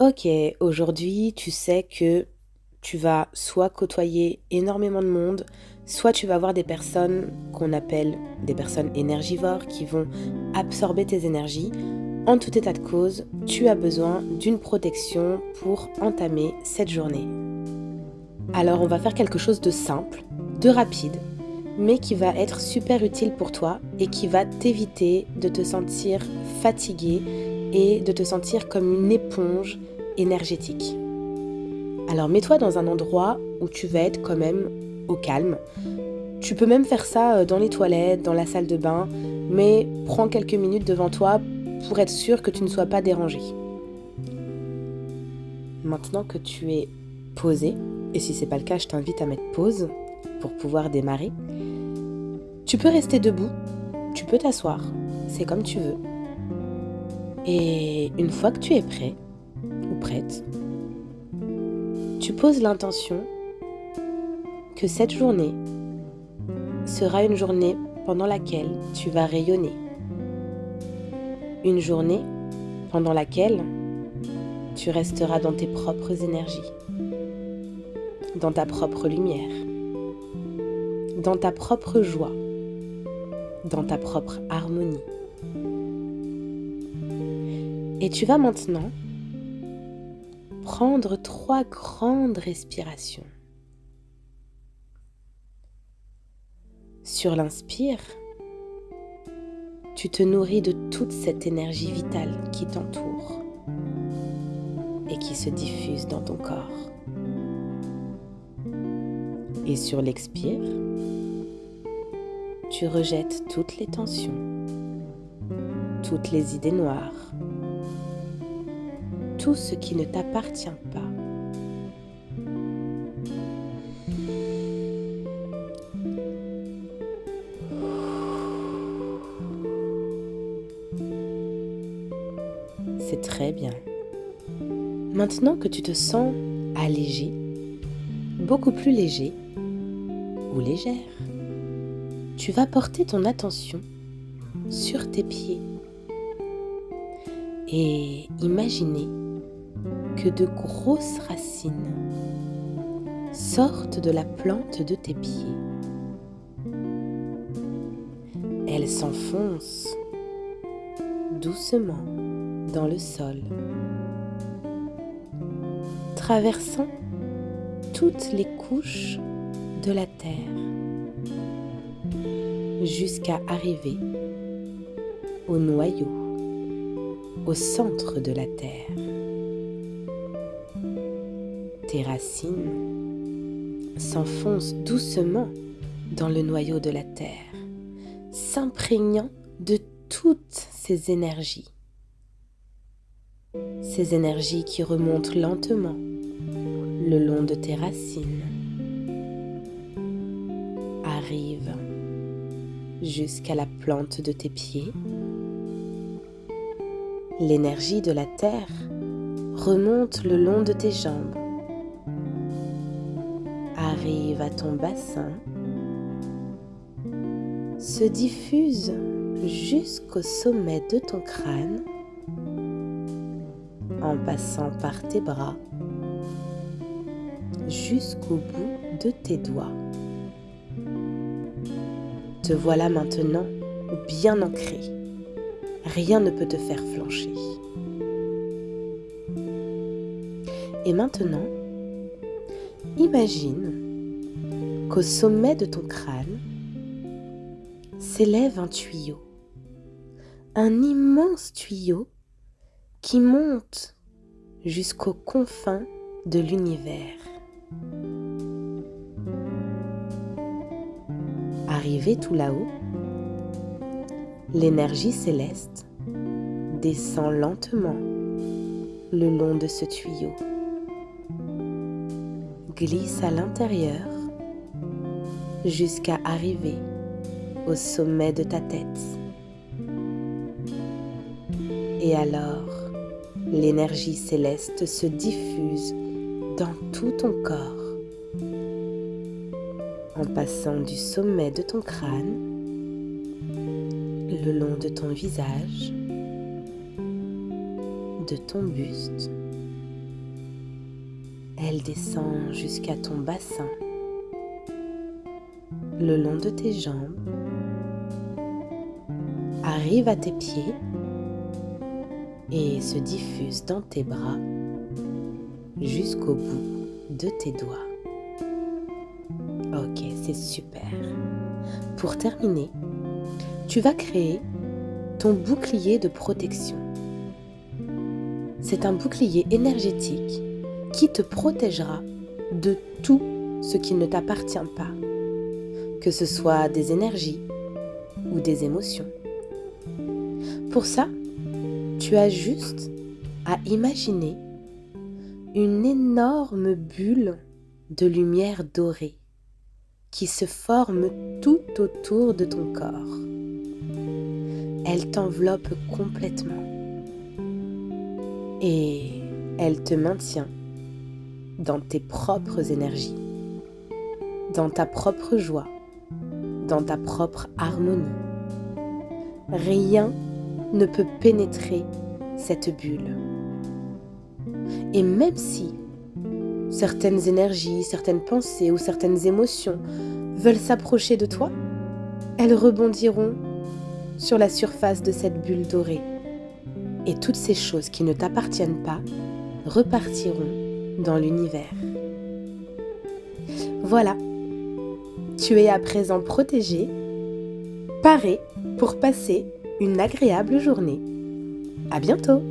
Ok, aujourd'hui, tu sais que tu vas soit côtoyer énormément de monde, soit tu vas voir des personnes qu'on appelle des personnes énergivores qui vont absorber tes énergies. En tout état de cause, tu as besoin d'une protection pour entamer cette journée. Alors, on va faire quelque chose de simple, de rapide, mais qui va être super utile pour toi et qui va t'éviter de te sentir fatigué et de te sentir comme une éponge énergétique. Alors mets-toi dans un endroit où tu vas être quand même au calme. Tu peux même faire ça dans les toilettes, dans la salle de bain, mais prends quelques minutes devant toi pour être sûr que tu ne sois pas dérangé. Maintenant que tu es posé, et si c'est pas le cas, je t'invite à mettre pause pour pouvoir démarrer. Tu peux rester debout, tu peux t'asseoir, c'est comme tu veux. Et une fois que tu es prêt ou prête, tu poses l'intention que cette journée sera une journée pendant laquelle tu vas rayonner. Une journée pendant laquelle tu resteras dans tes propres énergies, dans ta propre lumière, dans ta propre joie, dans ta propre harmonie. Et tu vas maintenant prendre 3 grandes respirations. Sur l'inspire, tu te nourris de toute cette énergie vitale qui t'entoure et qui se diffuse dans ton corps. Et sur l'expire, tu rejettes toutes les tensions, toutes les idées noires, tout ce qui ne t'appartient pas. C'est très bien. Maintenant que tu te sens allégé, beaucoup plus léger ou légère, tu vas porter ton attention sur tes pieds et imaginer que de grosses racines sortent de la plante de tes pieds. Elles s'enfoncent doucement dans le sol, traversant toutes les couches de la terre jusqu'à arriver au noyau, au centre de la terre. Tes racines s'enfoncent doucement dans le noyau de la terre, s'imprégnant de toutes ces énergies qui remontent lentement le long de tes racines, arrivent jusqu'à la plante de tes pieds. L'énergie de la terre remonte le long de tes jambes, arrive à ton bassin, se diffuse jusqu'au sommet de ton crâne, en passant par tes bras, jusqu'au bout de tes doigts. Te voilà maintenant bien ancré. Rien ne peut te faire flancher. Et maintenant, imagine qu'au sommet de ton crâne s'élève un tuyau, un immense tuyau qui monte jusqu'aux confins de l'univers. Arrivé tout là-haut, l'énergie céleste descend lentement le long de ce tuyau, glisse à l'intérieur jusqu'à arriver au sommet de ta tête. Et alors, l'énergie céleste se diffuse dans tout ton corps, en passant du sommet de ton crâne, le long de ton visage, de ton buste, Elle descend jusqu'à ton bassin, le long de tes jambes, arrive à tes pieds et se diffuse dans tes bras jusqu'au bout de tes doigts. Ok, c'est super. Pour terminer, tu vas créer ton bouclier de protection. C'est un bouclier énergétique qui te protégera de tout ce qui ne t'appartient pas, que ce soit des énergies ou des émotions. Pour ça, tu as juste à imaginer une énorme bulle de lumière dorée qui se forme tout autour de ton corps. Elle t'enveloppe complètement et elle te maintient dans tes propres énergies, dans ta propre joie, dans ta propre harmonie. Rien ne peut pénétrer cette bulle. Et même si certaines énergies, certaines pensées ou certaines émotions veulent s'approcher de toi, elles rebondiront sur la surface de cette bulle dorée. Et toutes ces choses qui ne t'appartiennent pas repartiront dans l'univers. Voilà, tu es à présent protégé, paré pour passer une agréable journée. À bientôt!